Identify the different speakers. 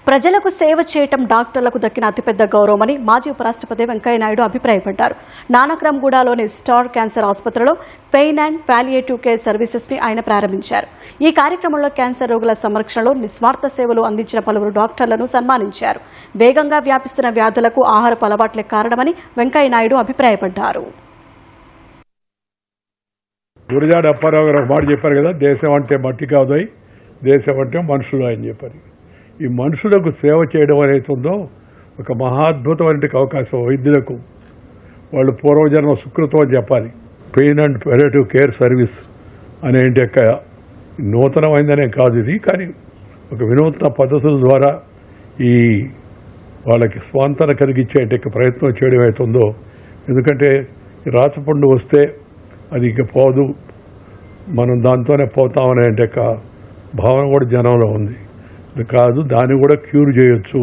Speaker 1: ప్రజలకు సేవ చేయటం డాక్టర్లకు దక్కిన అతిపెద్ద గౌరవమని మాజీ ఉపరాష్ట్రపతి వెంకయ్యనాయుడు అభిప్రాయపడ్డారు. నానక్రమ్గూడలోని స్టార్ క్యాన్సర్ ఆసుపత్రిలో pain and palliative care services ని ఆయన ప్రారంభించారు. ఈ కార్యక్రమంలో క్యాన్సర్ రోగుల సంరక్షణలో నిస్వార్థ సేవలు అందించిన పలువురు డాక్టర్లను సన్మానించారు. వేగంగా వ్యాపిస్తున్న వ్యాధులకు ఆహారపు అలవాట్లే కారణమని వెంకయ్యనాయుడు అభిప్రాయపడ్డారు.
Speaker 2: గురజాడ అప్పారావు గారు ఒక మాట చెప్పారు కదా, దేశం అంటే మట్టి కాదు, దేశం అంటే మనుషులు అని చెప్పారు. ఈ మనుషులకు సేవ చేయడం అనేది ఉందో ఒక మహాద్భుతమైన అవకాశం. వైద్యులకు వాళ్ళు పూర్వజన్మ సుకృతం అని చెప్పాలి. Pain and palliative care service అనే నూతనమైందనే కాదు ఇది, కానీ ఒక వినూత్న పద్ధతుల ద్వారా ఈ వాళ్ళకి స్వాంతన కలిగించే ప్రయత్నం చేయడం అవుతుందో. ఎందుకంటే రాచపండు వస్తే అది ఇక పోదు, మనం దాంతోనే పోతామనే భావన కూడా జనంలో ఉంది. కాదు, దాన్ని కూడా క్యూర్ చేయొచ్చు